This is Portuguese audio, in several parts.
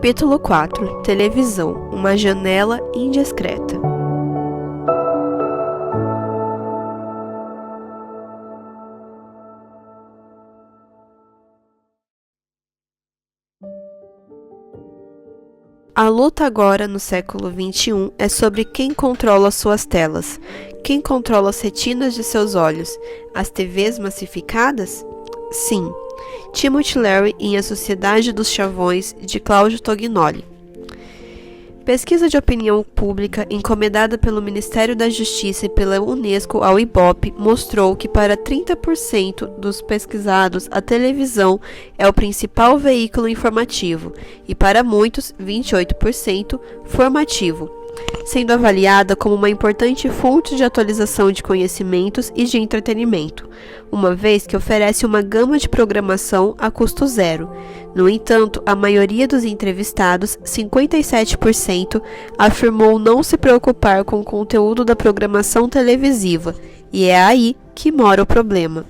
Capítulo 4. Televisão, uma janela indiscreta. A luta agora, no século XXI, é sobre quem controla suas telas, quem controla as retinas de seus olhos, as TVs massificadas? Sim. Timothy Leary em A Sociedade dos Chavões, de Claudio Tognoli. Pesquisa de opinião pública encomendada pelo Ministério da Justiça e pela Unesco ao Ibope mostrou que para 30% dos pesquisados a televisão é o principal veículo informativo e para muitos, 28%, formativo, sendo avaliada como uma importante fonte de atualização de conhecimentos e de entretenimento, uma vez que oferece uma gama de programação a custo zero. No entanto, a maioria dos entrevistados, 57%, afirmou não se preocupar com o conteúdo da programação televisiva, e é aí que mora o problema.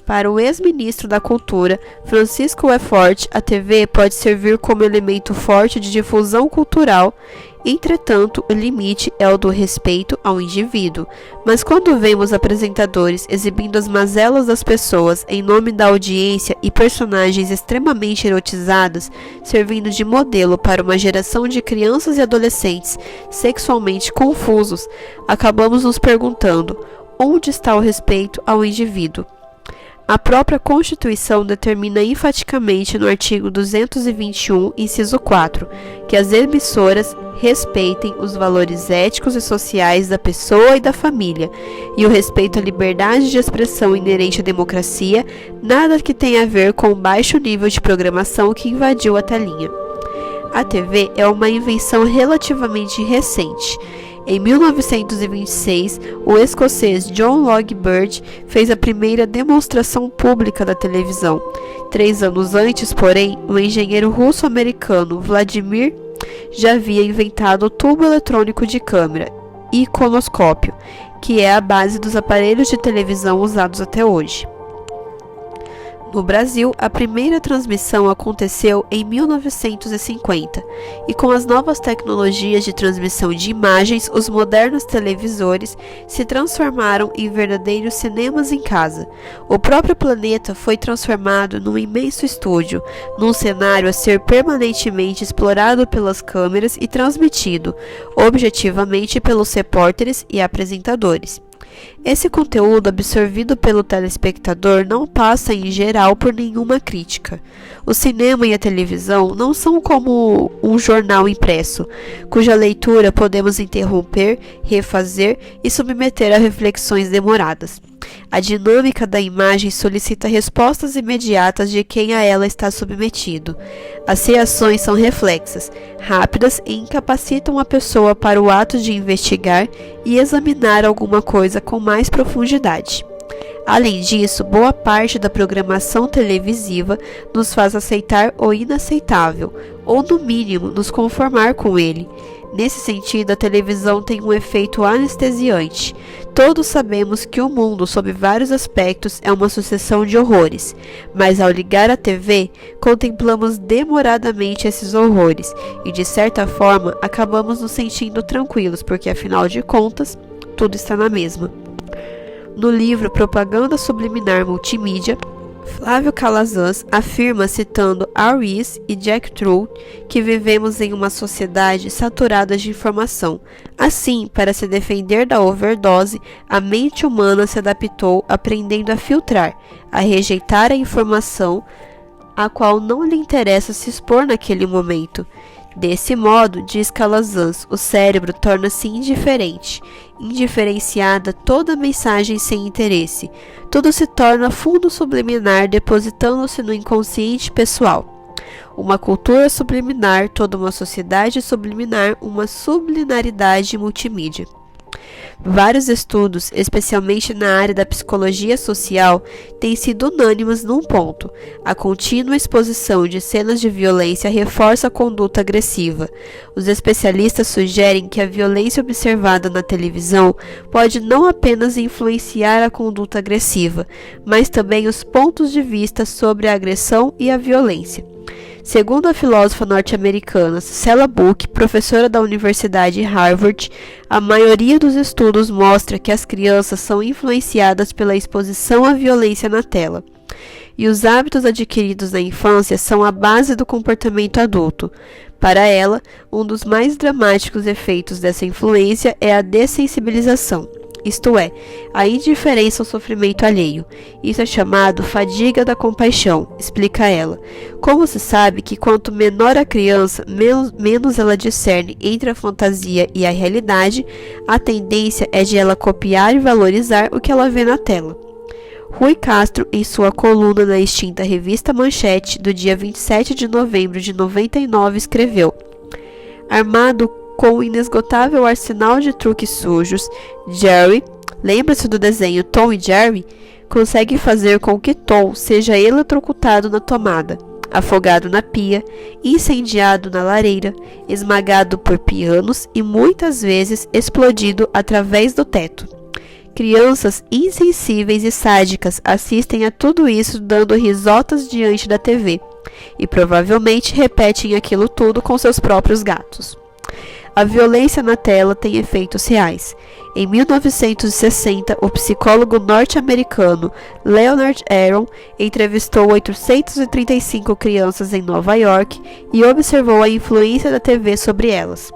Para o ex-ministro da Cultura, Francisco E. Forte, a TV pode servir como elemento forte de difusão cultural. Entretanto, o limite é o do respeito ao indivíduo. Mas quando vemos apresentadores exibindo as mazelas das pessoas em nome da audiência e personagens extremamente erotizados, servindo de modelo para uma geração de crianças e adolescentes sexualmente confusos, acabamos nos perguntando: onde está o respeito ao indivíduo? A própria Constituição determina enfaticamente no artigo 221, inciso 4, que as emissoras respeitem os valores éticos e sociais da pessoa e da família, e o respeito à liberdade de expressão inerente à democracia, nada que tenha a ver com o baixo nível de programação que invadiu a telinha. A TV é uma invenção relativamente recente. Em 1926, o escocês John Logie Baird fez a primeira demonstração pública da televisão. 3 anos antes, porém, o engenheiro russo-americano Vladimir já havia inventado o tubo eletrônico de câmera, iconoscópio, que é a base dos aparelhos de televisão usados até hoje. No Brasil, a primeira transmissão aconteceu em 1950, e com as novas tecnologias de transmissão de imagens, os modernos televisores se transformaram em verdadeiros cinemas em casa. O próprio planeta foi transformado num imenso estúdio, num cenário a ser permanentemente explorado pelas câmeras e transmitido, objetivamente, pelos repórteres e apresentadores. Esse conteúdo absorvido pelo telespectador não passa, em geral, por nenhuma crítica. O cinema e a televisão não são como um jornal impresso, cuja leitura podemos interromper, refazer e submeter a reflexões demoradas. A dinâmica da imagem solicita respostas imediatas de quem a ela está submetido. As reações são reflexas, rápidas e incapacitam a pessoa para o ato de investigar e examinar alguma coisa com mais profundidade. Além disso, boa parte da programação televisiva nos faz aceitar o inaceitável, ou no mínimo nos conformar com ele. Nesse sentido, a televisão tem um efeito anestesiante. Todos sabemos que o mundo, sob vários aspectos, é uma sucessão de horrores, mas ao ligar a TV, contemplamos demoradamente esses horrores e, de certa forma, acabamos nos sentindo tranquilos, porque, afinal de contas, tudo está na mesma. No livro Propaganda Subliminar Multimídia, Flávio Calazans afirma, citando Harris e Jack Trout, que vivemos em uma sociedade saturada de informação. Assim, para se defender da overdose, a mente humana se adaptou aprendendo a filtrar, a rejeitar a informação a qual não lhe interessa se expor naquele momento. Desse modo, diz Calazans, o cérebro torna-se indiferenciada toda mensagem sem interesse. Tudo se torna fundo subliminar, depositando-se no inconsciente pessoal. Uma cultura subliminar, toda uma sociedade subliminar, uma subliminaridade multimídia. Vários estudos, especialmente na área da psicologia social, têm sido unânimes num ponto: a contínua exposição de cenas de violência reforça a conduta agressiva. Os especialistas sugerem que a violência observada na televisão pode não apenas influenciar a conduta agressiva, mas também os pontos de vista sobre a agressão e a violência. Segundo a filósofa norte-americana Cela Book, professora da Universidade Harvard, a maioria dos estudos mostra que as crianças são influenciadas pela exposição à violência na tela. E os hábitos adquiridos na infância são a base do comportamento adulto. Para ela, um dos mais dramáticos efeitos dessa influência é a dessensibilização. Isto é, a indiferença ao sofrimento alheio. Isso é chamado fadiga da compaixão, explica ela. Como se sabe que quanto menor a criança, menos ela discerne entre a fantasia e a realidade, a tendência é de ela copiar e valorizar o que ela vê na tela. Rui Castro, em sua coluna na extinta revista Manchete, do dia 27 de novembro de 99, escreveu: armado com o inesgotável arsenal de truques sujos, Jerry, lembra-se do desenho Tom e Jerry? Consegue fazer com que Tom seja eletrocutado na tomada, afogado na pia, incendiado na lareira, esmagado por pianos e muitas vezes explodido através do teto. Crianças insensíveis e sádicas assistem a tudo isso dando risotas diante da TV e provavelmente repetem aquilo tudo com seus próprios gatos. A violência na tela tem efeitos reais. Em 1960, o psicólogo norte-americano Leonard Aron entrevistou 835 crianças em Nova York e observou a influência da TV sobre elas.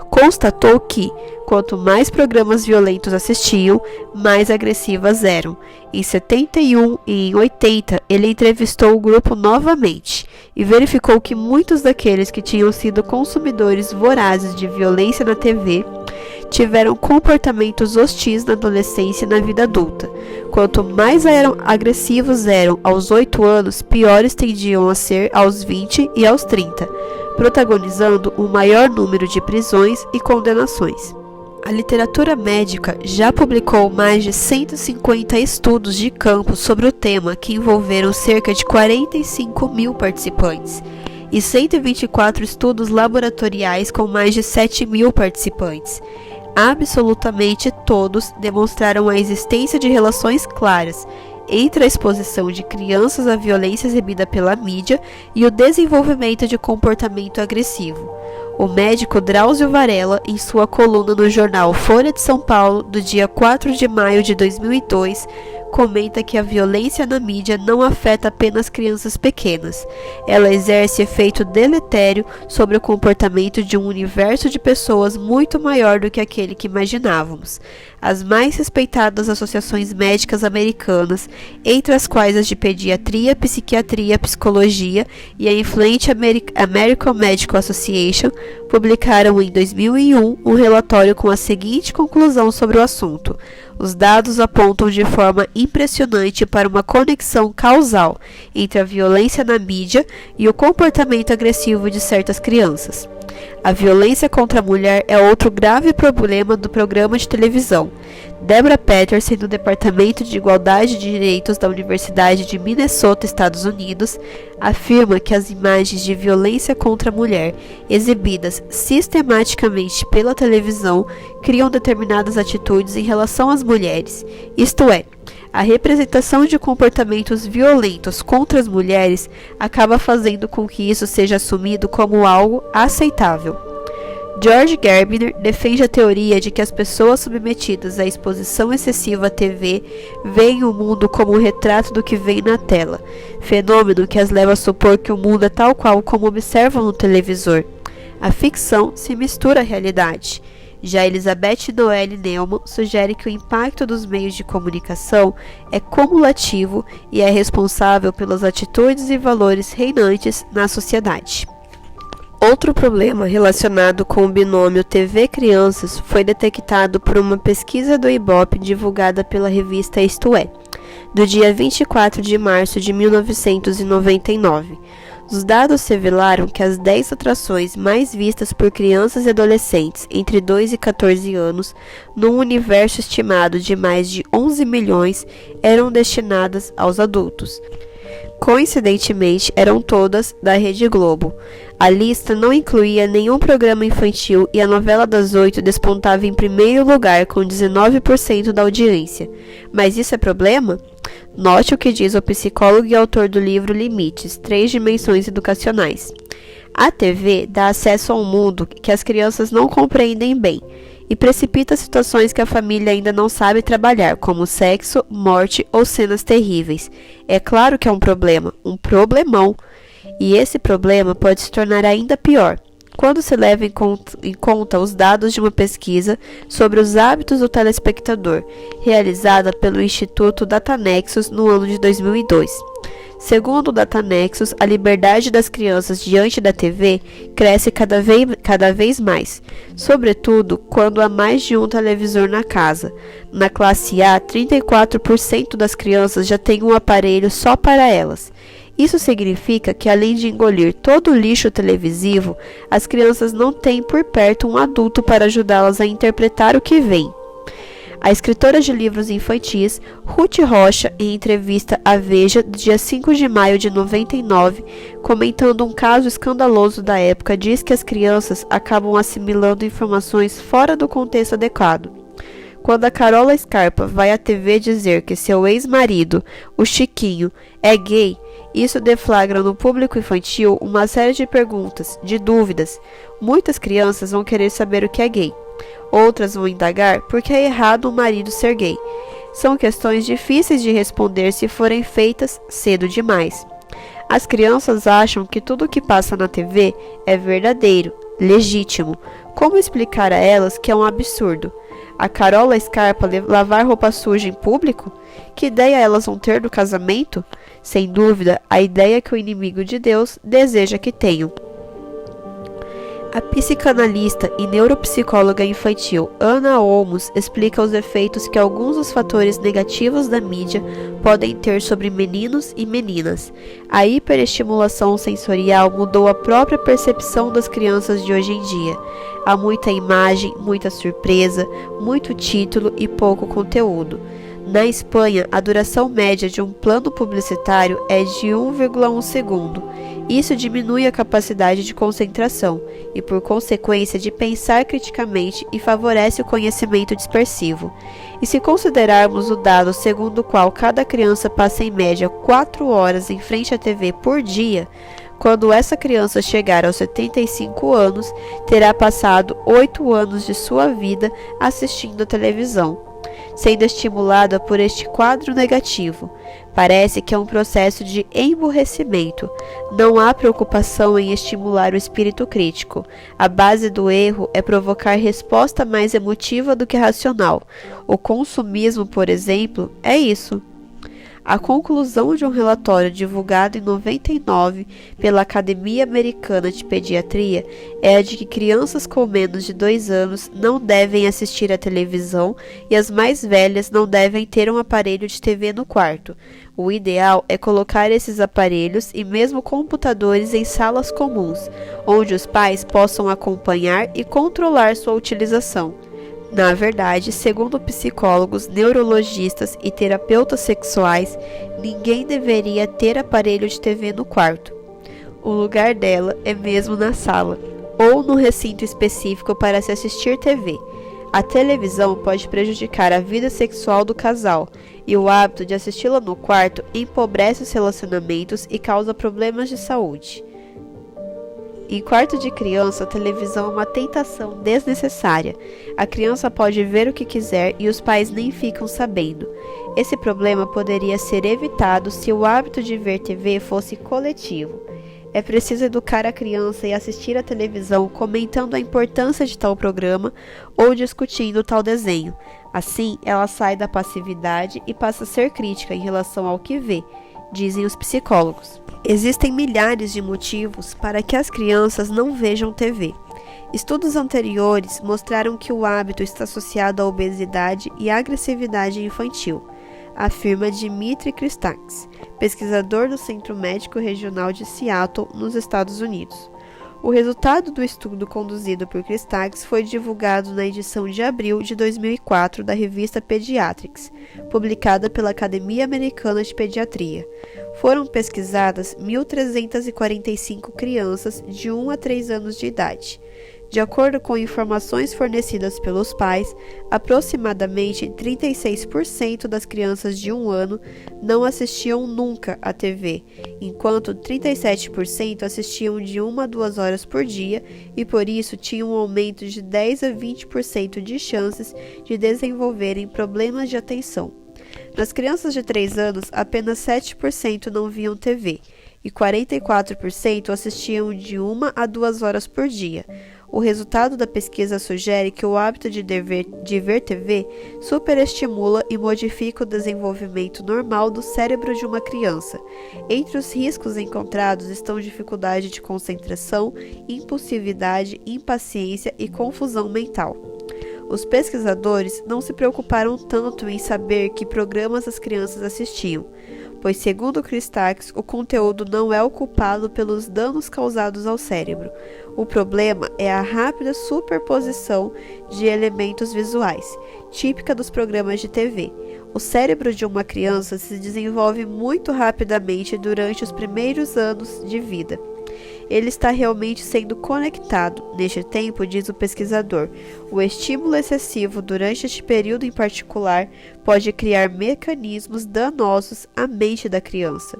Constatou que, quanto mais programas violentos assistiam, mais agressivas eram. Em 71 e em 80, ele entrevistou o grupo novamente e verificou que muitos daqueles que tinham sido consumidores vorazes de violência na TV tiveram comportamentos hostis na adolescência e na vida adulta. Quanto mais agressivos eram aos 8 anos, piores tendiam a ser aos 20 e aos 30, protagonizando um maior número de prisões e condenações. A literatura médica já publicou mais de 150 estudos de campo sobre o tema que envolveram cerca de 45 mil participantes e 124 estudos laboratoriais com mais de 7 mil participantes. Absolutamente todos demonstraram a existência de relações claras entre a exposição de crianças à violência exibida pela mídia e o desenvolvimento de comportamento agressivo. O médico Drauzio Varela, em sua coluna no jornal Folha de São Paulo, do dia 4 de maio de 2002, comenta que a violência na mídia não afeta apenas crianças pequenas. Ela exerce efeito deletério sobre o comportamento de um universo de pessoas muito maior do que aquele que imaginávamos. As mais respeitadas associações médicas americanas, entre as quais as de pediatria, psiquiatria, psicologia e a influente American Medical Association, publicaram em 2001 um relatório com a seguinte conclusão sobre o assunto: os dados apontam de forma impressionante para uma conexão causal entre a violência na mídia e o comportamento agressivo de certas crianças. A violência contra a mulher é outro grave problema do programa de televisão. Deborah Peterson, do Departamento de Igualdade de Direitos da Universidade de Minnesota, Estados Unidos, afirma que as imagens de violência contra a mulher exibidas sistematicamente pela televisão criam determinadas atitudes em relação às mulheres, isto é, a representação de comportamentos violentos contra as mulheres acaba fazendo com que isso seja assumido como algo aceitável. George Gerbner defende a teoria de que as pessoas submetidas à exposição excessiva à TV veem o mundo como um retrato do que vem na tela, fenômeno que as leva a supor que o mundo é tal qual como observam no televisor. A ficção se mistura à realidade. Já Elizabeth Noelle Neumann sugere que o impacto dos meios de comunicação é cumulativo e é responsável pelas atitudes e valores reinantes na sociedade. Outro problema relacionado com o binômio TV-crianças foi detectado por uma pesquisa do Ibope divulgada pela revista Isto É, do dia 24 de março de 1999. Os dados revelaram que as 10 atrações mais vistas por crianças e adolescentes entre 2 e 14 anos, num universo estimado de mais de 11 milhões, eram destinadas aos adultos. Coincidentemente, eram todas da Rede Globo. A lista não incluía nenhum programa infantil e a novela das 8 despontava em primeiro lugar com 19% da audiência. Mas isso é problema? Note o que diz o psicólogo e autor do livro Limites, 3 dimensões educacionais. A TV dá acesso a um mundo que as crianças não compreendem bem e precipita situações que a família ainda não sabe trabalhar, como sexo, morte ou cenas terríveis. É claro que é um problema, um problemão. E esse problema pode se tornar ainda pior quando se leva em conta os dados de uma pesquisa sobre os hábitos do telespectador, realizada pelo Instituto Datanexus no ano de 2002. Segundo o Datanexus, a liberdade das crianças diante da TV cresce cada vez mais, sobretudo quando há mais de um televisor na casa. Na classe A, 34% das crianças já têm um aparelho só para elas. Isso significa que, além de engolir todo o lixo televisivo, as crianças não têm por perto um adulto para ajudá-las a interpretar o que vem. A escritora de livros infantis, Ruth Rocha, em entrevista à Veja, dia 5 de maio de 99, comentando um caso escandaloso da época, diz que as crianças acabam assimilando informações fora do contexto adequado. Quando a Carola Scarpa vai à TV dizer que seu ex-marido, o Chiquinho, é gay, isso deflagra no público infantil uma série de perguntas, de dúvidas. Muitas crianças vão querer saber o que é gay. Outras vão indagar por que é errado um marido ser gay. São questões difíceis de responder se forem feitas cedo demais. As crianças acham que tudo o que passa na TV é verdadeiro, legítimo. Como explicar a elas que é um absurdo? A Carola Scarpa lavar roupa suja em público? Que ideia elas vão ter do casamento? Sem dúvida, a ideia que o inimigo de Deus deseja que tenham. A psicanalista e neuropsicóloga infantil Ana Olmos explica os efeitos que alguns dos fatores negativos da mídia podem ter sobre meninos e meninas. A hiperestimulação sensorial mudou a própria percepção das crianças de hoje em dia. Há muita imagem, muita surpresa, muito título e pouco conteúdo. Na Espanha, a duração média de um plano publicitário é de 1,1 segundo. Isso diminui a capacidade de concentração e, por consequência, de pensar criticamente e favorece o conhecimento dispersivo. E se considerarmos o dado segundo o qual cada criança passa em média 4 horas em frente à TV por dia, quando essa criança chegar aos 75 anos, terá passado 8 anos de sua vida assistindo a televisão, sendo estimulada por este quadro negativo. Parece que é um processo de emburrecimento. Não há preocupação em estimular o espírito crítico. A base do erro é provocar resposta mais emotiva do que racional. O consumismo, por exemplo, é isso. A conclusão de um relatório divulgado em 99 pela Academia Americana de Pediatria é a de que crianças com menos de 2 anos não devem assistir à televisão e as mais velhas não devem ter um aparelho de TV no quarto. O ideal é colocar esses aparelhos e mesmo computadores em salas comuns, onde os pais possam acompanhar e controlar sua utilização. Na verdade, segundo psicólogos, neurologistas e terapeutas sexuais, ninguém deveria ter aparelho de TV no quarto. O lugar dela é mesmo na sala, ou no recinto específico para se assistir TV. A televisão pode prejudicar a vida sexual do casal, e o hábito de assisti-la no quarto empobrece os relacionamentos e causa problemas de saúde. Em quarto de criança, a televisão é uma tentação desnecessária. A criança pode ver o que quiser e os pais nem ficam sabendo. Esse problema poderia ser evitado se o hábito de ver TV fosse coletivo. É preciso educar a criança e assistir à televisão comentando a importância de tal programa ou discutindo tal desenho. Assim, ela sai da passividade e passa a ser crítica em relação ao que vê, dizem os psicólogos. Existem milhares de motivos para que as crianças não vejam TV. Estudos anteriores mostraram que o hábito está associado à obesidade e à agressividade infantil. afirma Dmitry Christakis, pesquisador do Centro Médico Regional de Seattle, nos Estados Unidos. O resultado do estudo conduzido por Christakis foi divulgado na edição de abril de 2004 da revista Pediatrics, publicada pela Academia Americana de Pediatria. Foram pesquisadas 1.345 crianças de 1 a 3 anos de idade. De acordo com informações fornecidas pelos pais, aproximadamente 36% das crianças de 1 ano não assistiam nunca à TV, enquanto 37% assistiam de 1 a 2 horas por dia e por isso tinham um aumento de 10 a 20% de chances de desenvolverem problemas de atenção. Nas crianças de 3 anos, apenas 7% não viam TV e 44% assistiam de 1 a 2 horas por dia. O resultado da pesquisa sugere que o hábito de ver TV superestimula e modifica o desenvolvimento normal do cérebro de uma criança. Entre os riscos encontrados estão dificuldade de concentração, impulsividade, impaciência e confusão mental. Os pesquisadores não se preocuparam tanto em saber que programas as crianças assistiam, pois, segundo Christakis, o conteúdo não é o culpado pelos danos causados ao cérebro. O problema é a rápida superposição de elementos visuais, típica dos programas de TV. O cérebro de uma criança se desenvolve muito rapidamente durante os primeiros anos de vida. Ele está realmente sendo conectado. Neste tempo, diz o pesquisador, o estímulo excessivo durante este período em particular pode criar mecanismos danosos à mente da criança.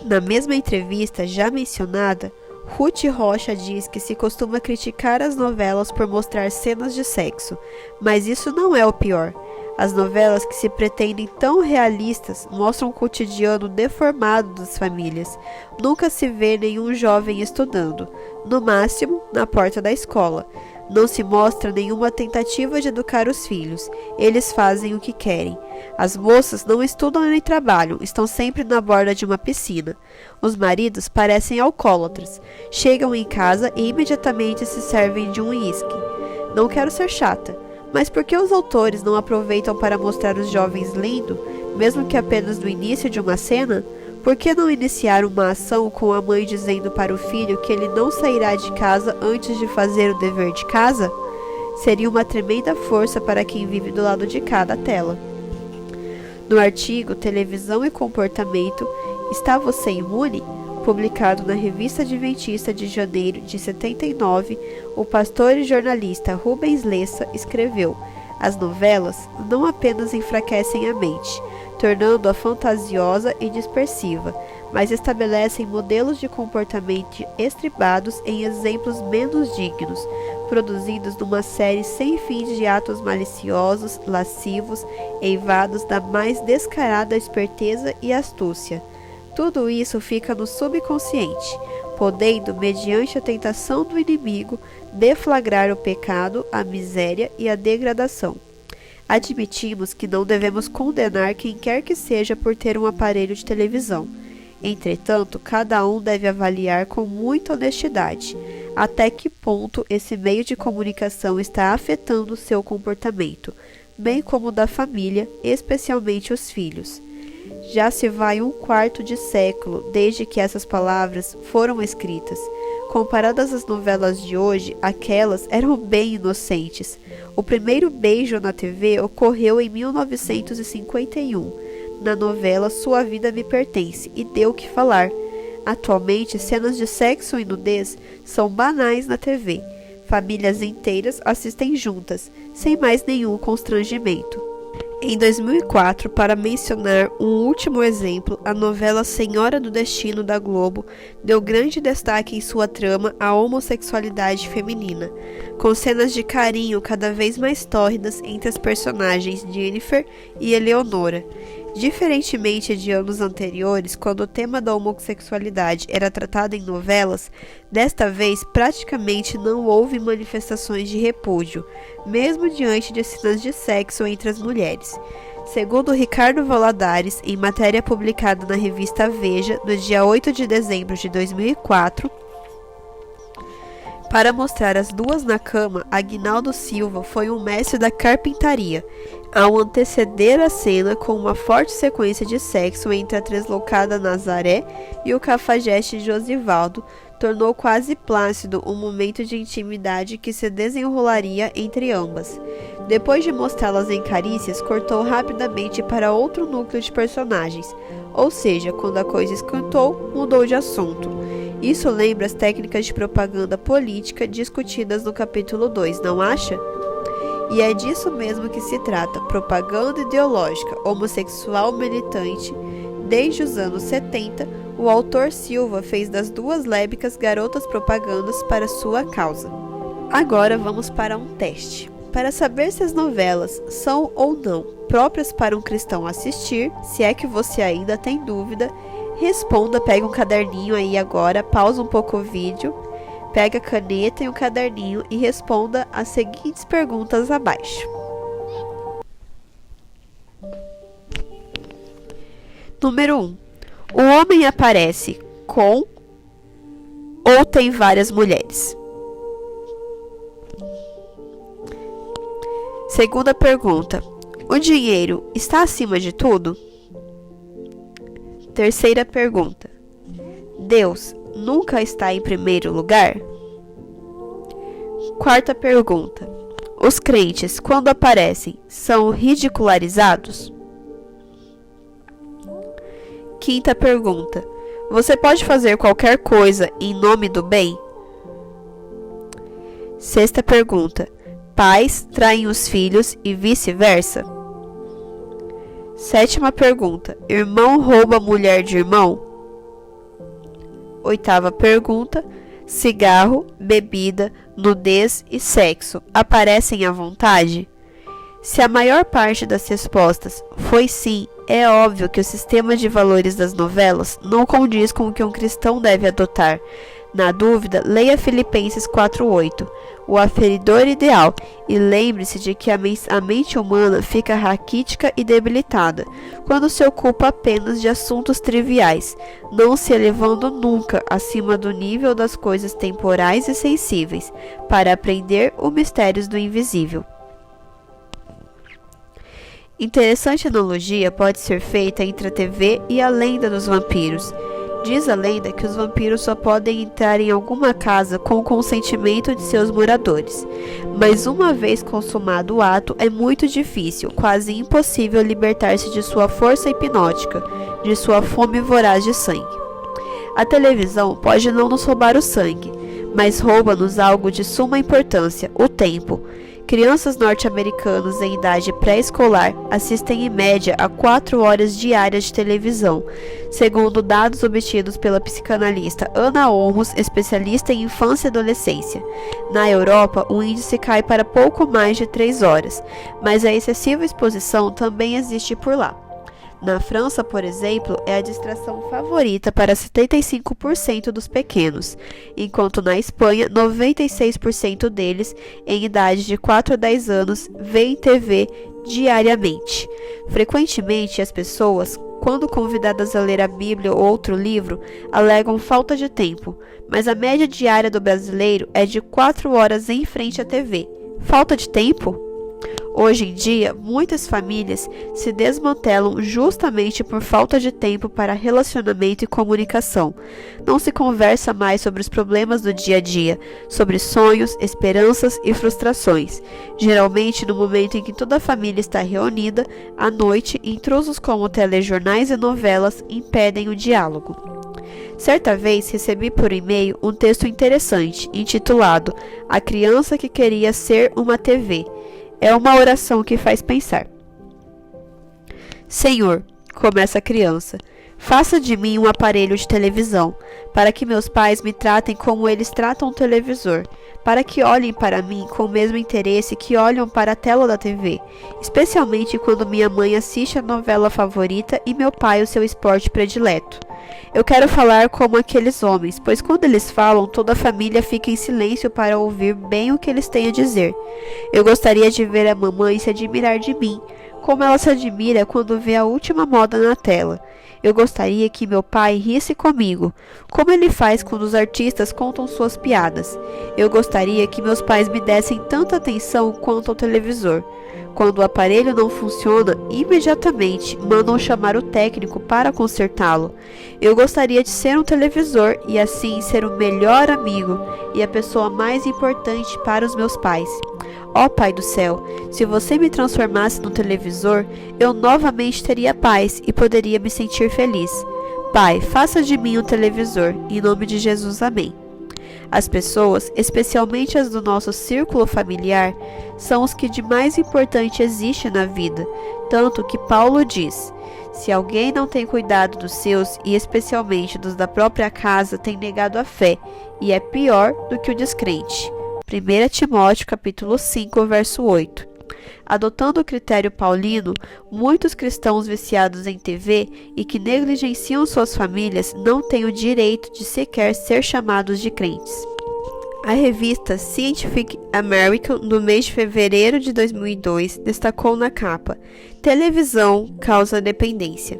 Na mesma entrevista já mencionada, Ruth Rocha diz que se costuma criticar as novelas por mostrar cenas de sexo, mas isso não é o pior. As novelas que se pretendem tão realistas mostram o cotidiano deformado das famílias. Nunca se vê nenhum jovem estudando, no máximo na porta da escola. Não se mostra nenhuma tentativa de educar os filhos. Eles fazem o que querem. As moças não estudam nem trabalham, estão sempre na borda de uma piscina. Os maridos parecem alcoólatras. Chegam em casa e imediatamente se servem de um uísque. Não quero ser chata, mas por que os autores não aproveitam para mostrar os jovens lendo, mesmo que apenas no início de uma cena? Por que não iniciar uma ação com a mãe dizendo para o filho que ele não sairá de casa antes de fazer o dever de casa? Seria uma tremenda força para quem vive do lado de cá da tela. No artigo Televisão e Comportamento, Está Você Imune?, publicado na Revista Adventista de janeiro de 79, o pastor e jornalista Rubens Lessa escreveu: as novelas não apenas enfraquecem a mente, tornando-a fantasiosa e dispersiva, mas estabelecem modelos de comportamento estribados em exemplos menos dignos, produzidos numa série sem fim de atos maliciosos, lascivos, eivados da mais descarada esperteza e astúcia. Tudo isso fica no subconsciente, podendo, mediante a tentação do inimigo, deflagrar o pecado, a miséria e a degradação. Admitimos que não devemos condenar quem quer que seja por ter um aparelho de televisão. Entretanto, cada um deve avaliar com muita honestidade até que ponto esse meio de comunicação está afetando o seu comportamento, bem como o da família, especialmente os filhos. Já se vai 1/4 de século desde que essas palavras foram escritas. Comparadas às novelas de hoje, aquelas eram bem inocentes. O primeiro beijo na TV ocorreu em 1951, na novela Sua Vida Me Pertence, e deu o que falar. Atualmente, cenas de sexo e nudez são banais na TV. Famílias inteiras assistem juntas, sem mais nenhum constrangimento. Em 2004, para mencionar um último exemplo, a novela Senhora do Destino da Globo deu grande destaque em sua trama à homossexualidade feminina, com cenas de carinho cada vez mais tórridas entre as personagens Jennifer e Eleonora. Diferentemente de anos anteriores, quando o tema da homossexualidade era tratado em novelas, desta vez praticamente não houve manifestações de repúdio, mesmo diante de cenas de sexo entre as mulheres. Segundo Ricardo Valadares, em matéria publicada na revista Veja, no dia 8 de dezembro de 2004, Para mostrar as duas na cama, Aguinaldo Silva foi um mestre da carpintaria, ao anteceder a cena com uma forte sequência de sexo entre a tresloucada Nazaré e o cafajeste Josivaldo, tornou quase plácido um momento de intimidade que se desenrolaria entre ambas. Depois de mostrá-las em carícias, cortou rapidamente para outro núcleo de personagens, ou seja, quando a coisa esquentou, mudou de assunto. Isso lembra as técnicas de propaganda política discutidas no capítulo 2, não acha? E é disso mesmo que se trata, propaganda ideológica homossexual militante. Desde os anos 70, o autor Silva fez das duas lésbicas garotas propagandas para sua causa. Agora vamos para um teste. Para saber se as novelas são ou não próprias para um cristão assistir, se é que você ainda tem dúvida, responda, pega um caderninho aí agora, pausa um pouco o vídeo, pega a caneta e um caderninho e responda as seguintes perguntas abaixo. Número 1. O homem aparece com ou tem várias mulheres? Segunda pergunta. O dinheiro está acima de tudo? Terceira pergunta. Deus nunca está em primeiro lugar? Quarta pergunta. Os crentes, quando aparecem, são ridicularizados? Quinta pergunta. Você pode fazer qualquer coisa em nome do bem? Sexta pergunta. Pais traem os filhos e vice-versa? Sétima pergunta. Irmão rouba mulher de irmão? Oitava pergunta. Cigarro, bebida, nudez e sexo aparecem à vontade? Se a maior parte das respostas foi sim, é óbvio que o sistema de valores das novelas não condiz com o que um cristão deve adotar. Na dúvida, leia Filipenses 4:8, o aferidor ideal, e lembre-se de que a mente humana fica raquítica e debilitada quando se ocupa apenas de assuntos triviais, não se elevando nunca acima do nível das coisas temporais e sensíveis, para aprender os mistérios do invisível. Interessante analogia pode ser feita entre a TV e a lenda dos vampiros. Diz a lenda que os vampiros só podem entrar em alguma casa com o consentimento de seus moradores, mas uma vez consumado o ato é muito difícil, quase impossível libertar-se de sua força hipnótica, de sua fome voraz de sangue. A televisão pode não nos roubar o sangue, mas rouba-nos algo de suma importância, o tempo. Crianças norte-americanas em idade pré-escolar assistem em média a 4 horas diárias de televisão, segundo dados obtidos pela psicanalista Ana Olmos, especialista em infância e adolescência. Na Europa, o índice cai para pouco mais de 3 horas, mas a excessiva exposição também existe por lá. Na França, por exemplo, é a distração favorita para 75% dos pequenos, enquanto na Espanha, 96% deles, em idade de 4 a 10 anos, veem TV diariamente. Frequentemente, as pessoas, quando convidadas a ler a Bíblia ou outro livro, alegam falta de tempo, mas a média diária do brasileiro é de 4 horas em frente à TV. Falta de tempo? Hoje em dia, muitas famílias se desmantelam justamente por falta de tempo para relacionamento e comunicação. Não se conversa mais sobre os problemas do dia a dia, sobre sonhos, esperanças e frustrações. Geralmente, no momento em que toda a família está reunida, à noite, intrusos como telejornais e novelas impedem o diálogo. Certa vez recebi por e-mail um texto interessante, intitulado A Criança que Queria Ser uma TV. É uma oração que faz pensar. Senhor, começa a criança, faça de mim um aparelho de televisão, para que meus pais me tratem como eles tratam o televisor, para que olhem para mim com o mesmo interesse que olham para a tela da TV, especialmente quando minha mãe assiste a novela favorita e meu pai o seu esporte predileto. Eu quero falar como aqueles homens, pois quando eles falam, toda a família fica em silêncio para ouvir bem o que eles têm a dizer. Eu gostaria de ver a mamãe se admirar de mim, Como ela se admira quando vê a última moda na tela. Eu gostaria que meu pai risse comigo, como ele faz quando os artistas contam suas piadas. Eu gostaria que meus pais me dessem tanta atenção quanto ao televisor. Quando o aparelho não funciona, imediatamente mandam chamar o técnico para consertá-lo. Eu gostaria de ser um televisor e assim ser o melhor amigo e a pessoa mais importante para os meus pais. Ó Pai do céu, se você me transformasse num televisor, eu novamente teria paz e poderia me sentir feliz. Pai, faça de mim um televisor, em nome de Jesus, amém. As pessoas, especialmente as do nosso círculo familiar, são os que de mais importante existe na vida, tanto que Paulo diz: se alguém não tem cuidado dos seus, e especialmente dos da própria casa, tem negado a fé, e é pior do que o descrente. 1 Timóteo capítulo 5, verso 8. Adotando o critério paulino, muitos cristãos viciados em TV e que negligenciam suas famílias não têm o direito de sequer ser chamados de crentes. A revista Scientific American, no mês de fevereiro de 2002, destacou na capa: televisão causa dependência.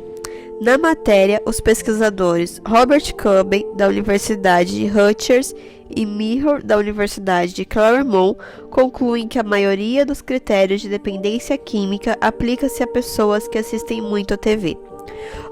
Na matéria, os pesquisadores Robert Cubbin, da Universidade de Rutgers, e Mihor, da Universidade de Claremont, concluem que a maioria dos critérios de dependência química aplica-se a pessoas que assistem muito à TV.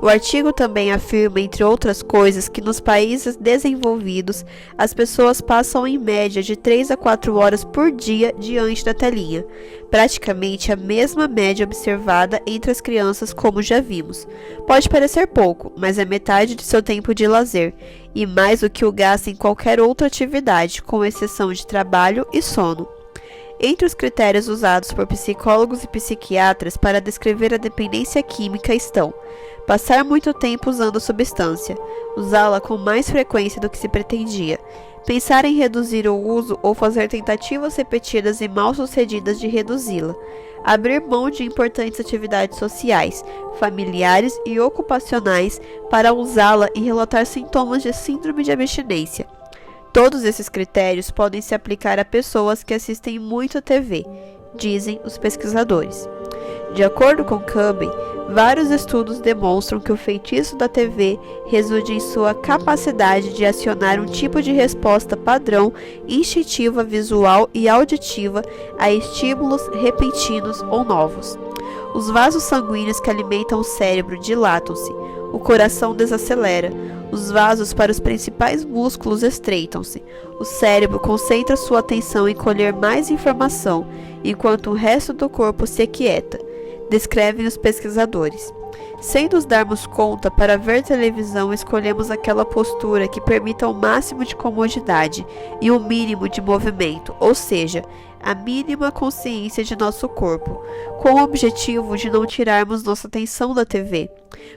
O artigo também afirma, entre outras coisas, que nos países desenvolvidos, as pessoas passam em média de 3 a 4 horas por dia diante da telinha, praticamente a mesma média observada entre as crianças, como já vimos. Pode parecer pouco, mas é metade de seu tempo de lazer, e mais do que o gasta em qualquer outra atividade, com exceção de trabalho e sono. Entre os critérios usados por psicólogos e psiquiatras para descrever a dependência química estão: passar muito tempo usando a substância, usá-la com mais frequência do que se pretendia, pensar em reduzir o uso ou fazer tentativas repetidas e mal-sucedidas de reduzi-la, abrir mão de importantes atividades sociais, familiares e ocupacionais para usá-la e relatar sintomas de síndrome de abstinência. Todos esses critérios podem se aplicar a pessoas que assistem muito à TV, dizem os pesquisadores. De acordo com Cubbin, vários estudos demonstram que o feitiço da TV reside em sua capacidade de acionar um tipo de resposta padrão instintiva visual e auditiva a estímulos repentinos ou novos. Os vasos sanguíneos que alimentam o cérebro dilatam-se, o coração desacelera, os vasos para os principais músculos estreitam-se, o cérebro concentra sua atenção em colher mais informação, enquanto o resto do corpo se aquieta, descrevem os pesquisadores. Sem nos darmos conta, para ver televisão escolhemos aquela postura que permita o máximo de comodidade e o mínimo de movimento, ou seja, a mínima consciência de nosso corpo, com o objetivo de não tirarmos nossa atenção da TV.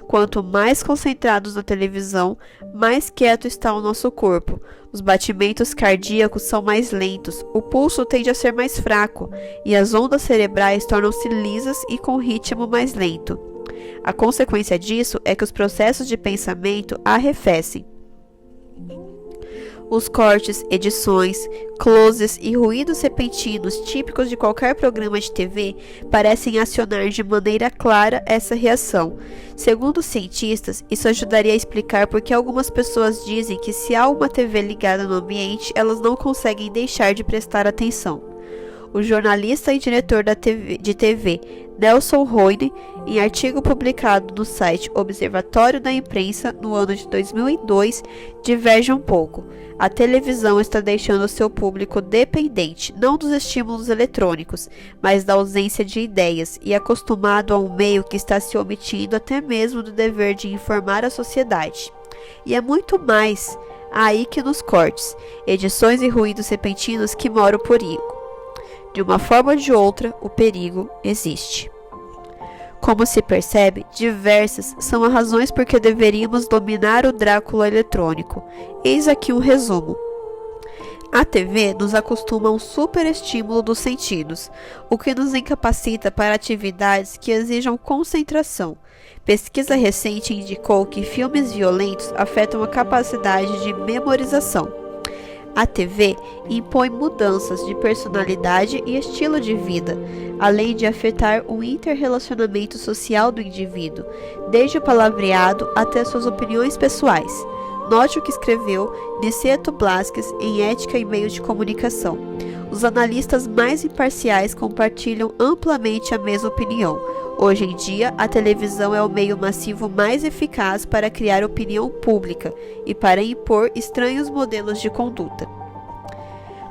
Quanto mais concentrados na televisão, mais quieto está o nosso corpo. Os batimentos cardíacos são mais lentos, o pulso tende a ser mais fraco e as ondas cerebrais tornam-se lisas e com ritmo mais lento. A consequência disso é que os processos de pensamento arrefecem. Os cortes, edições, closes e ruídos repentinos típicos de qualquer programa de TV parecem acionar de maneira clara essa reação. Segundo os cientistas, isso ajudaria a explicar por que algumas pessoas dizem que se há uma TV ligada no ambiente, elas não conseguem deixar de prestar atenção. O jornalista e diretor de TV Nelson Roine, em artigo publicado no site Observatório da Imprensa no ano de 2002, diverge um pouco. A televisão está deixando seu público dependente, não dos estímulos eletrônicos, mas da ausência de ideias, e acostumado a um meio que está se omitindo até mesmo do dever de informar a sociedade. E é muito mais aí que nos cortes, edições e ruídos repentinos que mora o perigo. De uma forma ou de outra, o perigo existe. Como se percebe, diversas são as razões por que deveríamos dominar o Drácula eletrônico. Eis aqui um resumo. A TV nos acostuma a um superestímulo dos sentidos, o que nos incapacita para atividades que exijam concentração. Pesquisa recente indicou que filmes violentos afetam a capacidade de memorização. A TV impõe mudanças de personalidade e estilo de vida, além de afetar o interrelacionamento social do indivíduo, desde o palavreado até suas opiniões pessoais. Note o que escreveu Niceto Blasquez em Ética e Meios de Comunicação. Os analistas mais imparciais compartilham amplamente a mesma opinião. Hoje em dia, a televisão é o meio massivo mais eficaz para criar opinião pública e para impor estranhos modelos de conduta.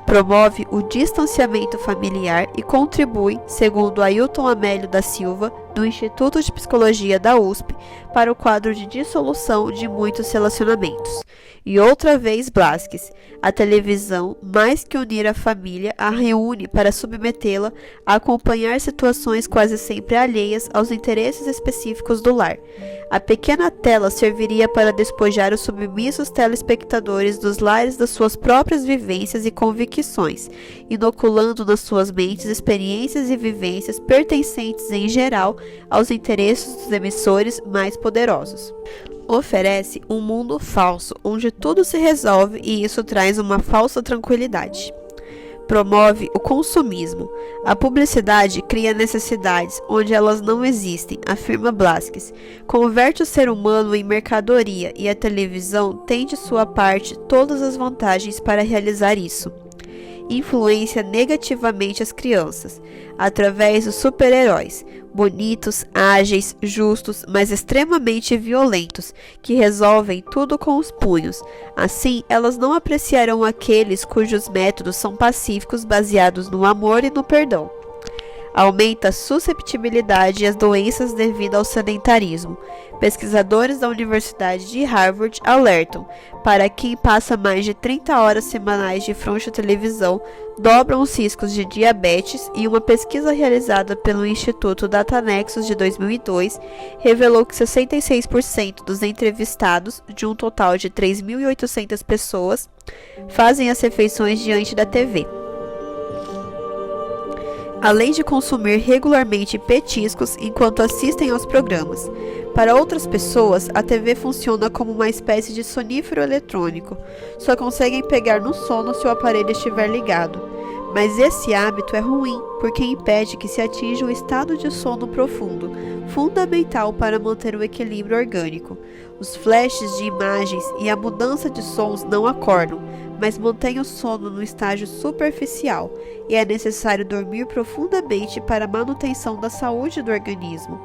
Promove o distanciamento familiar e contribui, segundo Ailton Amélio da Silva, do Instituto de Psicologia da USP, para o quadro de dissolução de muitos relacionamentos. E outra vez Blasquez, a televisão, mais que unir a família, a reúne para submetê-la a acompanhar situações quase sempre alheias aos interesses específicos do lar. A pequena tela serviria para despojar os submissos telespectadores dos lares das suas próprias vivências e convicções, inoculando nas suas mentes experiências e vivências pertencentes em geral aos interesses dos emissores mais poderosos. Oferece um mundo falso, onde tudo se resolve e isso traz uma falsa tranquilidade. Promove o consumismo. A publicidade cria necessidades onde elas não existem, afirma Blasquez. Converte o ser humano em mercadoria e a televisão tem de sua parte todas as vantagens para realizar isso. Influencia negativamente as crianças, através dos super-heróis, bonitos, ágeis, justos, mas extremamente violentos, que resolvem tudo com os punhos. Assim, elas não apreciarão aqueles cujos métodos são pacíficos, baseados no amor e no perdão. Aumenta a susceptibilidade às doenças devido ao sedentarismo. Pesquisadores da Universidade de Harvard alertam: para quem passa mais de 30 horas semanais de frente à televisão, dobram os riscos de diabetes, e uma pesquisa realizada pelo Instituto Datanexus de 2002 revelou que 66% dos entrevistados, de um total de 3.800 pessoas, fazem as refeições diante da TV. Além de consumir regularmente petiscos enquanto assistem aos programas. Para outras pessoas, a TV funciona como uma espécie de sonífero eletrônico. Só conseguem pegar no sono se o aparelho estiver ligado. Mas esse hábito é ruim, porque impede que se atinja um estado de sono profundo, fundamental para manter o equilíbrio orgânico. Os flashes de imagens e a mudança de sons não acordam, mas mantém o sono no estágio superficial, e é necessário dormir profundamente para a manutenção da saúde do organismo.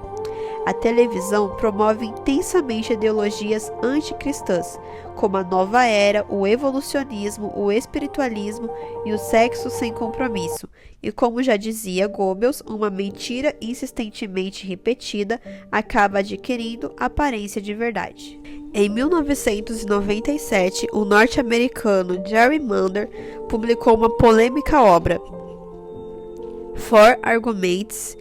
A televisão promove intensamente ideologias anticristãs, como a nova era, o evolucionismo, o espiritualismo e o sexo sem compromisso. E como já dizia Goebbels, uma mentira insistentemente repetida acaba adquirindo aparência de verdade. Em 1997, o norte-americano Jerry Mander publicou uma polêmica obra, For Arguments,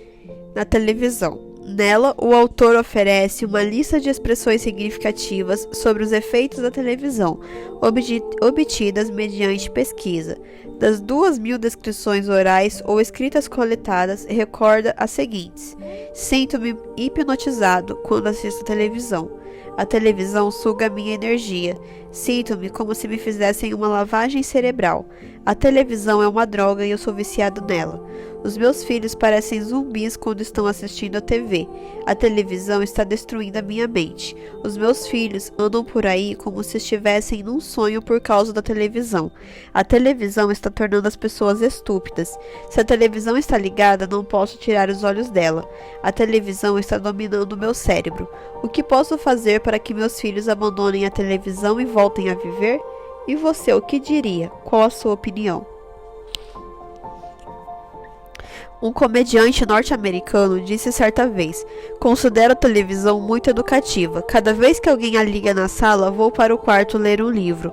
na televisão. Nela, o autor oferece uma lista de expressões significativas sobre os efeitos da televisão, obtidas mediante pesquisa. Das 2.000 descrições orais ou escritas coletadas, recorda as seguintes: sinto-me hipnotizado quando assisto televisão. A televisão suga minha energia. Sinto-me como se me fizessem uma lavagem cerebral. A televisão é uma droga e eu sou viciado nela. Os meus filhos parecem zumbis quando estão assistindo a TV. A televisão está destruindo a minha mente. Os meus filhos andam por aí como se estivessem num sonho por causa da televisão. A televisão está tornando as pessoas estúpidas. Se a televisão está ligada, não posso tirar os olhos dela. A televisão está dominando o meu cérebro. O que posso fazer para que meus filhos abandonem a televisão e voltem a viver? E você, o que diria? Qual a sua opinião? Um comediante norte-americano disse certa vez: considero a televisão muito educativa. Cada vez que alguém a liga na sala, vou para o quarto ler um livro.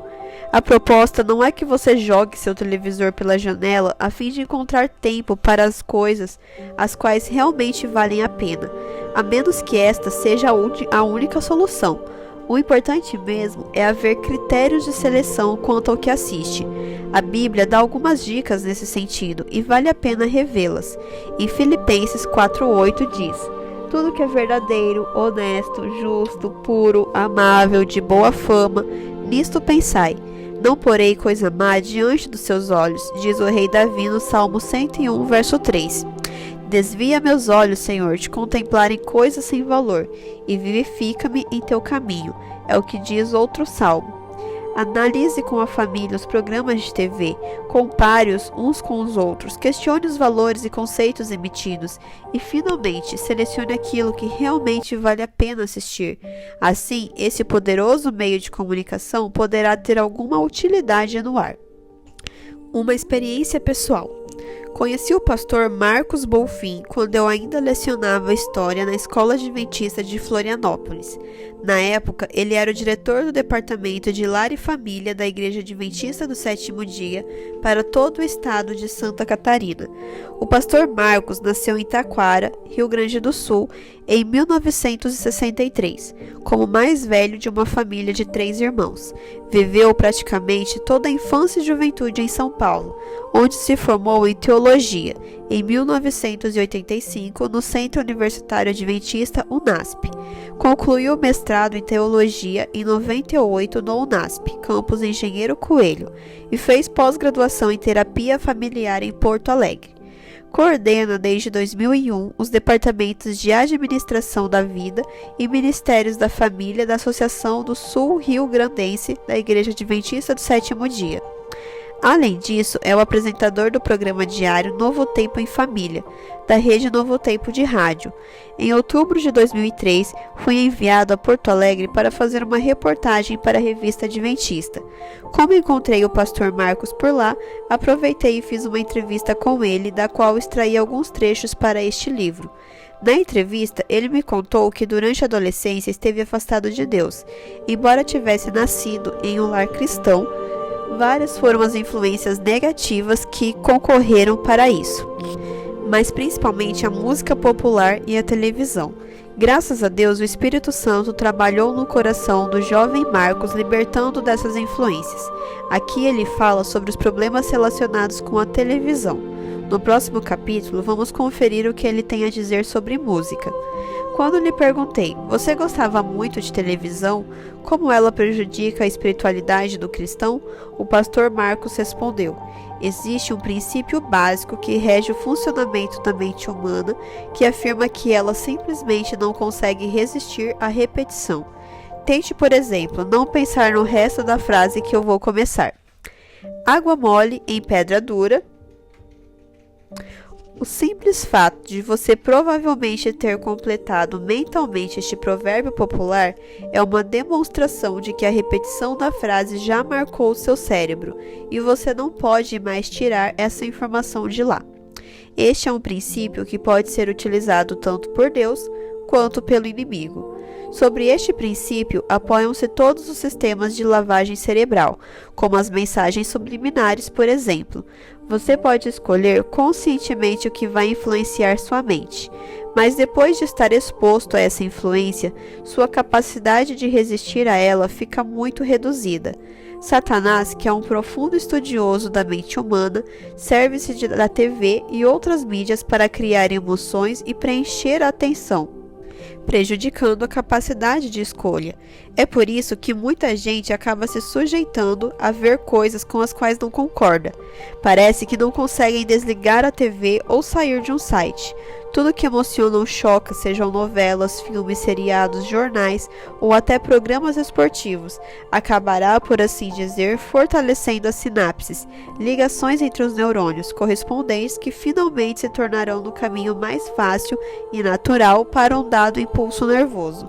A proposta não é que você jogue seu televisor pela janela a fim de encontrar tempo para as coisas as quais realmente valem a pena, a menos que esta seja a única solução. O importante mesmo é haver critérios de seleção quanto ao que assiste. A Bíblia dá algumas dicas nesse sentido e vale a pena revê-las. Em Filipenses 4:8 diz: tudo que é verdadeiro, honesto, justo, puro, amável, de boa fama, nisto pensai. Não porei coisa má diante dos seus olhos, diz o rei Davi no Salmo 101, verso 3. Desvia meus olhos, Senhor, de contemplarem coisas sem valor, e vivifica-me em teu caminho, é o que diz outro salmo. Analise com a família os programas de TV, compare-os uns com os outros, questione os valores e conceitos emitidos e, finalmente, selecione aquilo que realmente vale a pena assistir. Assim, esse poderoso meio de comunicação poderá ter alguma utilidade no ar. Uma experiência pessoal. Conheci o pastor Marcos Bolfin quando eu ainda lecionava História na Escola Adventista de Florianópolis. Na época, ele era o diretor do Departamento de Lar e Família da Igreja Adventista do Sétimo Dia para todo o estado de Santa Catarina. O pastor Marcos nasceu em Taquara, Rio Grande do Sul, em 1963, como mais velho de uma família de 3 irmãos. Viveu praticamente toda a infância e juventude em São Paulo, onde se formou em teologia, em 1985, no Centro Universitário Adventista UNASP. Concluiu o mestrado em teologia em 98 no UNASP, campus Engenheiro Coelho, e fez pós-graduação em terapia familiar em Porto Alegre. Coordena desde 2001 os departamentos de Administração da Vida e Ministérios da Família da Associação do Sul Rio Grandense da Igreja Adventista do Sétimo Dia. Além disso, é o apresentador do programa diário Novo Tempo em Família, da rede Novo Tempo de rádio. Em outubro de 2003, fui enviado a Porto Alegre para fazer uma reportagem para a revista Adventista. Como encontrei o pastor Marcos por lá, aproveitei e fiz uma entrevista com ele, da qual extraí alguns trechos para este livro. Na entrevista, ele me contou que durante a adolescência esteve afastado de Deus. Embora tivesse nascido em um lar cristão, várias foram as influências negativas que concorreram para isso, mas principalmente a música popular e a televisão. Graças a Deus, o Espírito Santo trabalhou no coração do jovem Marcos, libertando dessas influências. Aqui ele fala sobre os problemas relacionados com a televisão. No próximo capítulo, vamos conferir o que ele tem a dizer sobre música. Quando lhe perguntei, você gostava muito de televisão? Como ela prejudica a espiritualidade do cristão? O pastor Marcos respondeu, existe um princípio básico que rege o funcionamento da mente humana, que afirma que ela simplesmente não consegue resistir à repetição. Tente, por exemplo, não pensar no resto da frase que eu vou começar. Água mole em pedra dura. O simples fato de você provavelmente ter completado mentalmente este provérbio popular é uma demonstração de que a repetição da frase já marcou o seu cérebro e você não pode mais tirar essa informação de lá. Este é um princípio que pode ser utilizado tanto por Deus quanto pelo inimigo. Sobre este princípio, apoiam-se todos os sistemas de lavagem cerebral, como as mensagens subliminares, por exemplo. Você pode escolher conscientemente o que vai influenciar sua mente, mas depois de estar exposto a essa influência, sua capacidade de resistir a ela fica muito reduzida. Satanás, que é um profundo estudioso da mente humana, serve-se da TV e outras mídias para criar emoções e preencher a atenção, prejudicando a capacidade de escolha. É por isso que muita gente acaba se sujeitando a ver coisas com as quais não concorda. Parece que não conseguem desligar a TV ou sair de um site. Tudo que emociona ou choca, sejam novelas, filmes, seriados, jornais ou até programas esportivos, acabará, por assim dizer, fortalecendo as sinapses, ligações entre os neurônios correspondentes que finalmente se tornarão no caminho mais fácil e natural para um dado impulso nervoso.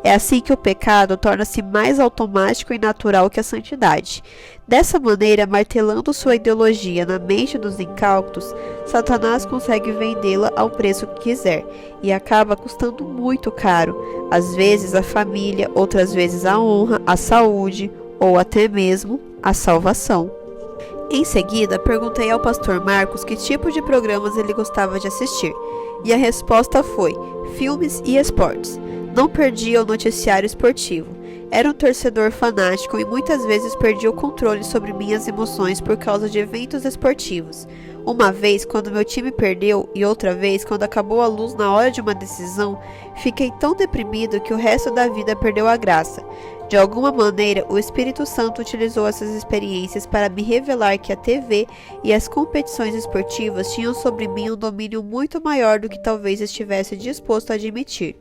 É assim que o pecado torna-se mais automático e natural que a santidade. Dessa maneira, martelando sua ideologia na mente dos incautos, Satanás consegue vendê-la ao preço que quiser e acaba custando muito caro, às vezes a família, outras vezes a honra, a saúde ou até mesmo a salvação. Em seguida, perguntei ao pastor Marcos que tipo de programas ele gostava de assistir, e a resposta foi: filmes e esportes. Não perdia o noticiário esportivo. Era um torcedor fanático e muitas vezes perdia o controle sobre minhas emoções por causa de eventos esportivos. Uma vez, quando meu time perdeu, e outra vez, quando acabou a luz na hora de uma decisão, fiquei tão deprimido que o resto da vida perdeu a graça. De alguma maneira, o Espírito Santo utilizou essas experiências para me revelar que a TV e as competições esportivas tinham sobre mim um domínio muito maior do que talvez estivesse disposto a admitir.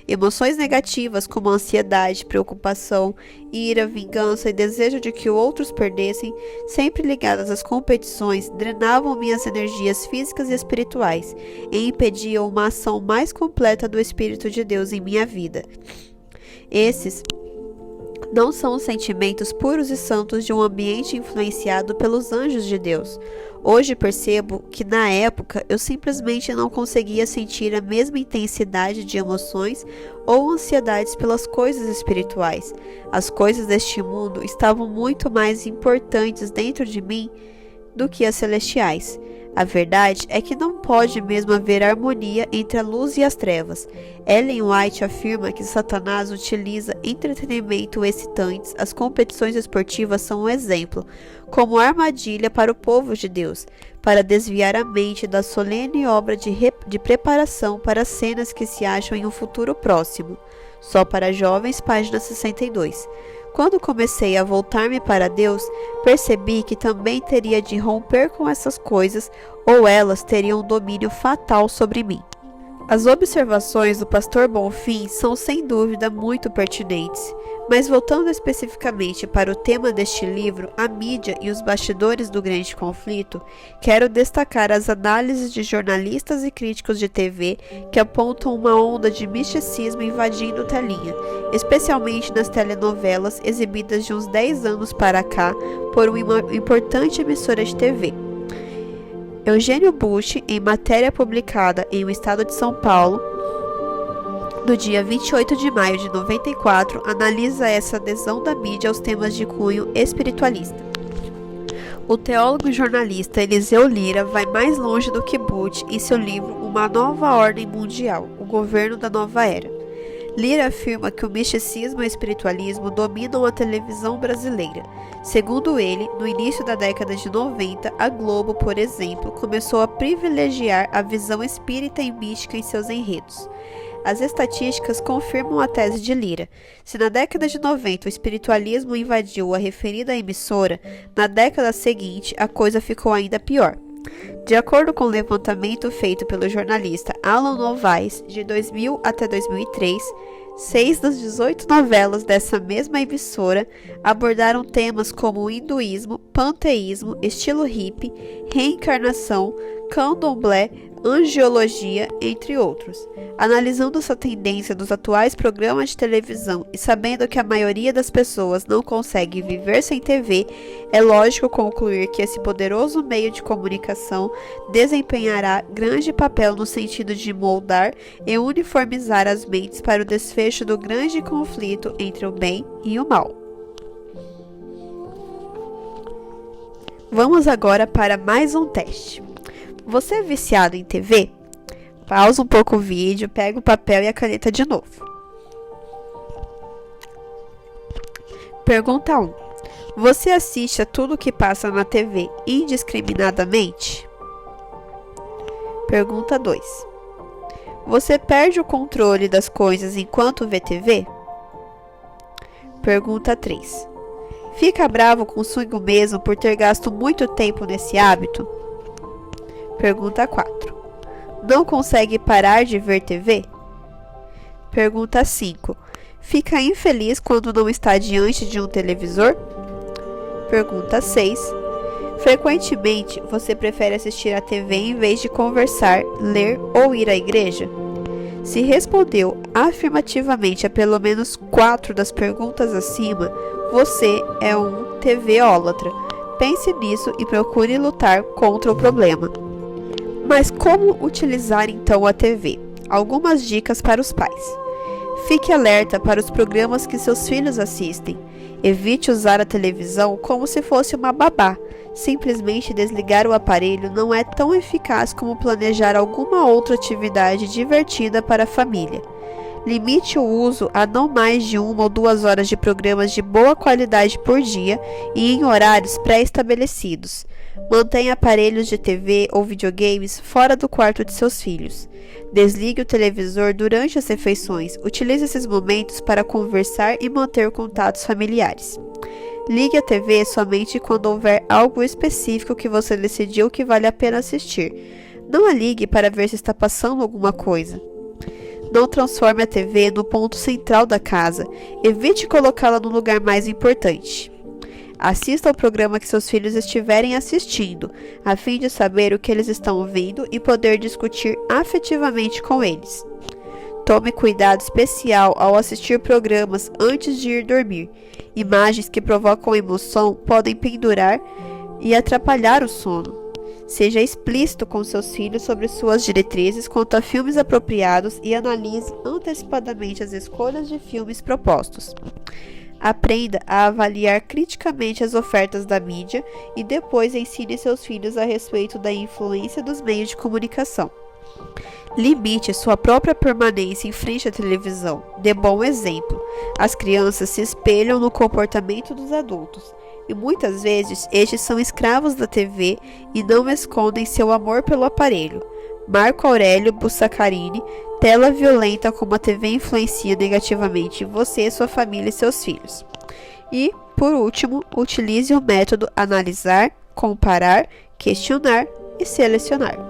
Emoções negativas como ansiedade, preocupação, ira, vingança e desejo de que outros perdessem, sempre ligadas às competições, drenavam minhas energias físicas e espirituais e impediam uma ação mais completa do Espírito de Deus em minha vida. Esses não são os sentimentos puros e santos de um ambiente influenciado pelos anjos de Deus. Hoje percebo que na época eu simplesmente não conseguia sentir a mesma intensidade de emoções ou ansiedades pelas coisas espirituais. As coisas deste mundo estavam muito mais importantes dentro de mim do que as celestiais. A verdade é que não pode mesmo haver harmonia entre a luz e as trevas. Ellen White afirma que Satanás utiliza entretenimento excitantes, as competições esportivas são um exemplo, como armadilha para o povo de Deus, para desviar a mente da solene obra de preparação para cenas que se acham em um futuro próximo. Só para jovens, página 62. Quando comecei a voltar-me para Deus, percebi que também teria de romper com essas coisas ou elas teriam um domínio fatal sobre mim. As observações do pastor Bonfim são sem dúvida muito pertinentes, mas voltando especificamente para o tema deste livro, a mídia e os bastidores do grande conflito, quero destacar as análises de jornalistas e críticos de TV que apontam uma onda de misticismo invadindo telinha, especialmente nas telenovelas exibidas de uns 10 anos para cá por uma importante emissora de TV. Eugênio Bush, em matéria publicada em O Estado de São Paulo, do dia 28 de maio de 94, analisa essa adesão da mídia aos temas de cunho espiritualista. O teólogo e jornalista Eliseu Lira vai mais longe do que Bush em seu livro Uma Nova Ordem Mundial, o Governo da Nova Era. Lira afirma que o misticismo e o espiritualismo dominam a televisão brasileira. Segundo ele, no início da década de 90, a Globo, por exemplo, começou a privilegiar a visão espírita e mística em seus enredos. As estatísticas confirmam a tese de Lira. Se na década de 90 o espiritualismo invadiu a referida emissora, na década seguinte a coisa ficou ainda pior. De acordo com o levantamento feito pelo jornalista Alan Novaes, de 2000 até 2003, 6 das 18 novelas dessa mesma emissora abordaram temas como o hinduísmo, panteísmo, estilo hippie, reencarnação, candomblé, angiologia, entre outros. Analisando essa tendência dos atuais programas de televisão e sabendo que a maioria das pessoas não consegue viver sem TV, é lógico concluir que esse poderoso meio de comunicação desempenhará grande papel no sentido de moldar e uniformizar as mentes para o desfecho do grande conflito entre o bem e o mal. Vamos agora para mais um teste. Você é viciado em TV? Pausa um pouco o vídeo, pega o papel e a caneta de novo. Pergunta 1. Você assiste a tudo que passa na TV indiscriminadamente? Pergunta 2. Você perde o controle das coisas enquanto vê TV? Pergunta 3. Fica bravo consigo mesmo por ter gasto muito tempo nesse hábito? Pergunta 4. Não consegue parar de ver TV? Pergunta 5. Fica infeliz quando não está diante de um televisor? Pergunta 6. Frequentemente, você prefere assistir a TV em vez de conversar, ler ou ir à igreja? Se respondeu afirmativamente a pelo menos 4 das perguntas acima, você é um TV-ólatra. Pense nisso e procure lutar contra o problema. Mas como utilizar então a TV? Algumas dicas para os pais. Fique alerta para os programas que seus filhos assistem. Evite usar a televisão como se fosse uma babá. Simplesmente desligar o aparelho não é tão eficaz como planejar alguma outra atividade divertida para a família. Limite o uso a não mais de 1 ou 2 horas de programas de boa qualidade por dia e em horários pré-estabelecidos. Mantenha aparelhos de TV ou videogames fora do quarto de seus filhos. Desligue o televisor durante as refeições. Utilize esses momentos para conversar e manter contatos familiares. Ligue a TV somente quando houver algo específico que você decidiu que vale a pena assistir. Não a ligue para ver se está passando alguma coisa. Não transforme a TV no ponto central da casa. Evite colocá-la no lugar mais importante. Assista ao programa que seus filhos estiverem assistindo, a fim de saber o que eles estão vendo e poder discutir afetivamente com eles. Tome cuidado especial ao assistir programas antes de ir dormir. Imagens que provocam emoção podem pendurar e atrapalhar o sono. Seja explícito com seus filhos sobre suas diretrizes quanto a filmes apropriados e analise antecipadamente as escolhas de filmes propostos. Aprenda a avaliar criticamente as ofertas da mídia e depois ensine seus filhos a respeito da influência dos meios de comunicação. Limite sua própria permanência em frente à televisão. Dê bom exemplo. As crianças se espelham no comportamento dos adultos e muitas vezes estes são escravos da TV e não escondem seu amor pelo aparelho. Marco Aurélio Bussacarini, tela violenta como a TV influencia negativamente você, sua família e seus filhos. E, por último, utilize o método analisar, comparar, questionar e selecionar.